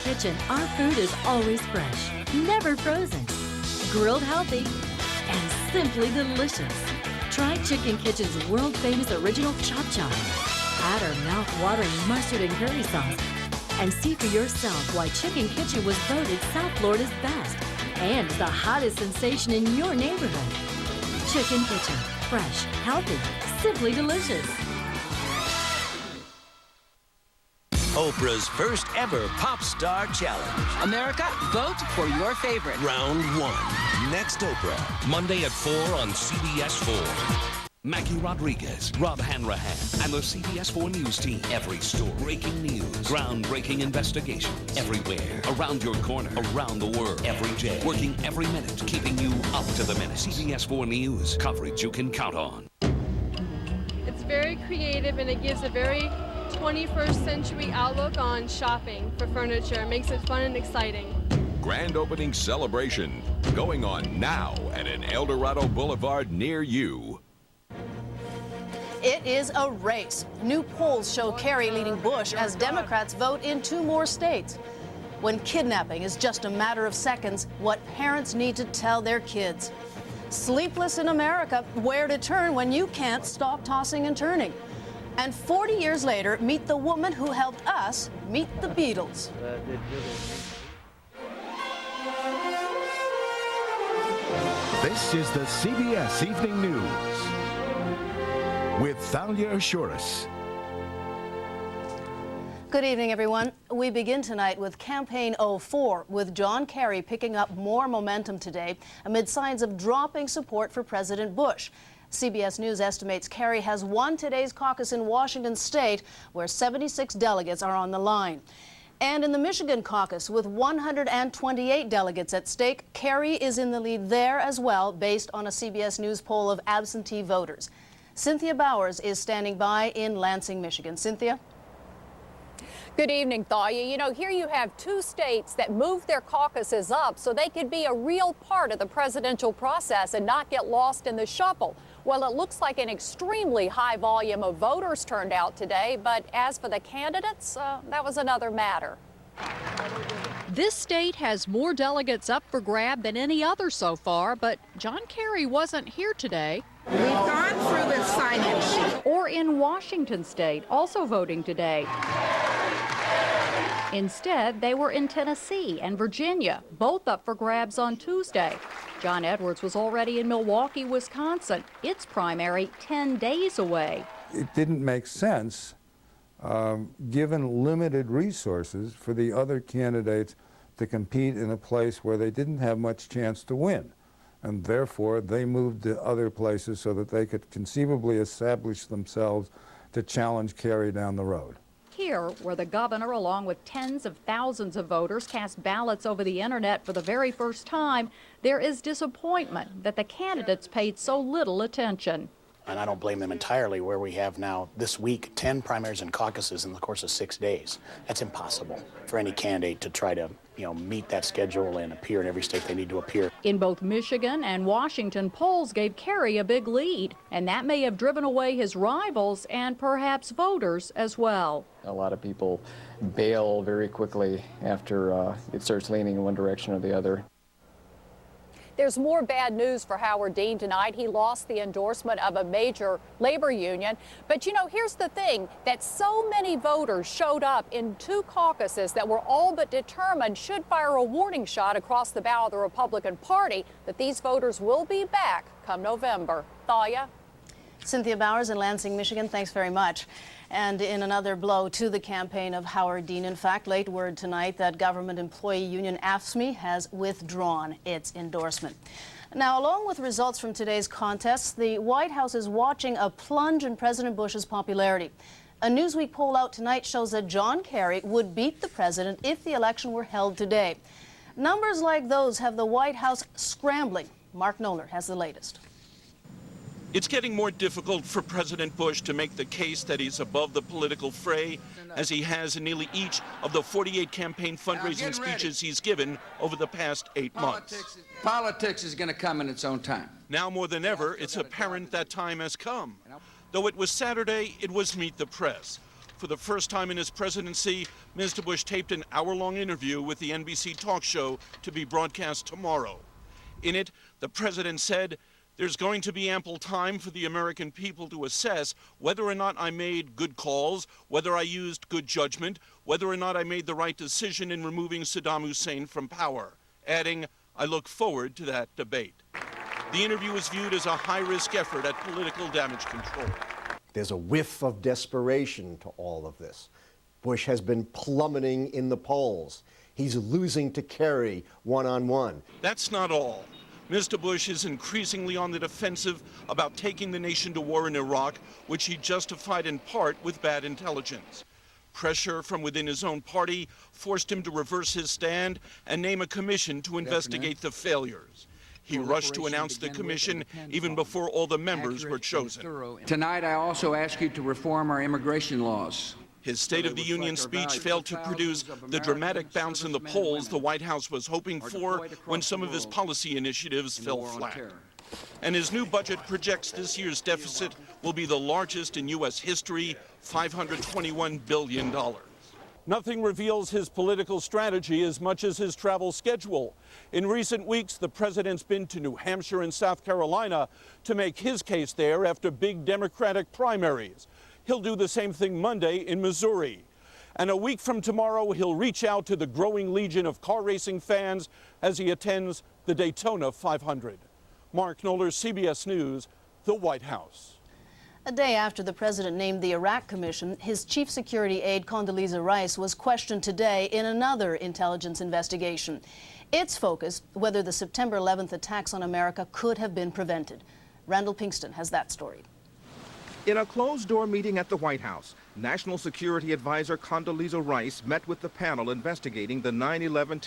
Kitchen, our food is always fresh, never frozen, grilled healthy, and simply delicious. Try Chicken Kitchen's world-famous original Chop Chop. Add our mouth-watering mustard and curry sauce, and see for yourself why Chicken Kitchen was voted South Florida's best and the hottest sensation in your neighborhood. Chicken Kitchen, fresh, healthy, simply delicious. Oprah's first ever Pop Star Challenge. America, vote for your favorite. Round 1. Next Oprah. Monday at 4 on CBS 4. Maggie Rodriguez, Rob Hanrahan, and the CBS 4 News team. Every story, breaking news, groundbreaking investigations, everywhere, around your corner, around the world, every day, working every minute, keeping you up to the minute. CBS 4 News, coverage you can count on. It's very creative and it gives a very 21st century outlook on shopping for furniture. It makes it fun and exciting. Grand opening celebration going on now at an El Dorado Boulevard near you. It is a race. New polls show Kerry leading Bush as Democrats vote in 2 more states. When kidnapping is just a matter of seconds, what parents need to tell their kids. Sleepless in America, where to turn when you can't stop tossing and turning. And 40 years later, meet the woman who helped us meet the Beatles. This is the CBS Evening News with Thalia Assuris. Good evening, everyone. We begin tonight with Campaign 04, with John Kerry picking up more momentum today amid signs of dropping support for President Bush. CBS News estimates Kerry has won today's caucus in Washington state, where 76 delegates are on the line. And in the Michigan caucus, with 128 delegates at stake, Kerry is in the lead there as well, based on a CBS News poll of absentee voters. Cynthia Bowers is standing by in Lansing, Michigan. Cynthia? Good evening, Thalia. You know, here you have 2 states that moved their caucuses up so they could be a real part of the presidential process and not get lost in the shuffle. Well, it looks like an extremely high volume of voters turned out today, but as for the candidates, that was another matter. This state has more delegates up for grab than any other so far, but John Kerry wasn't here today. We've gone through the sign-in sheet. Or in Washington state, also voting today. Instead, they were in Tennessee and Virginia, both up for grabs on Tuesday. John Edwards was already in Milwaukee, Wisconsin. Its primary 10 days away. It didn't make sense, given limited resources, for the other candidates to compete in a place where they didn't have much chance to win. And therefore, they moved to other places so that they could conceivably establish themselves to challenge Kerry down the road. Here, where the governor, along with tens of thousands of voters, cast ballots over the internet for the very first time, there is disappointment that the candidates paid so little attention. And I don't blame them entirely, where we have now this week 10 primaries and caucuses in the course of 6 days. That's impossible for any candidate to try to, meet that schedule and appear in every state they need to appear. In both Michigan and Washington, polls gave Kerry a big lead, and that may have driven away his rivals and perhaps voters as well. A lot of people bail very quickly after it starts leaning in one direction or the other. There's more bad news for Howard Dean tonight. He lost the endorsement of a major labor union. But, here's the thing, that so many voters showed up in 2 caucuses that were all but determined should fire a warning shot across the bow of the Republican Party that these voters will be back come November. Thalia? Cynthia Bowers in Lansing, Michigan, thanks very much. And in another blow to the campaign of Howard Dean, in fact, late word tonight that government employee union AFSCME has withdrawn its endorsement. Now, along with results from today's contests, the White House is watching a plunge in President Bush's popularity. A Newsweek poll out tonight shows that John Kerry would beat the president if the election were held today. Numbers like those have the White House scrambling. Mark Noller has the latest. It's getting more difficult for President Bush to make the case that he's above the political fray, as he has in nearly each of the 48 campaign fundraising speeches he's given over the past 8 months. Politics is going to come in its own time. Now more than ever, it's apparent that time has come. Though it was Saturday, it was Meet the Press. For the first time in his presidency, Mr. Bush taped an hour-long interview with the NBC talk show to be broadcast tomorrow. In it, the president said, "There's going to be ample time for the American people to assess whether or not I made good calls, whether I used good judgment, whether or not I made the right decision in removing Saddam Hussein from power," adding, "I look forward to that debate." The interview was viewed as a high-risk effort at political damage control. There's a whiff of desperation to all of this. Bush has been plummeting in the polls. He's losing to Kerry one-on-one. That's not all. Mr. Bush is increasingly on the defensive about taking the nation to war in Iraq, which he justified in part with bad intelligence. Pressure from within his own party forced him to reverse his stand and name a commission to investigate the failures. He rushed to announce the commission even before all the members were chosen. Tonight, I also ask you to reform our immigration laws. His State of the Union speech failed to produce the dramatic bounce in the polls the White House was hoping for when some of his policy initiatives fell flat. And his new budget projects this year's deficit will be the largest in U.S. history, $521 billion. Nothing reveals his political strategy as much as his travel schedule. In recent weeks, the president's been to New Hampshire and South Carolina to make his case there after big Democratic primaries. He'll do the same thing Monday in Missouri. And a week from tomorrow, he'll reach out to the growing legion of car racing fans as he attends the Daytona 500. Mark Knoller, CBS News, the White House. A day after the president named the Iraq Commission, his chief security aide Condoleezza Rice was questioned today in another intelligence investigation. Its focus, whether the September 11th attacks on America could have been prevented. Randall Pinkston has that story. In a closed-door meeting at the White House, National Security Advisor Condoleezza Rice met with the panel investigating the 9/11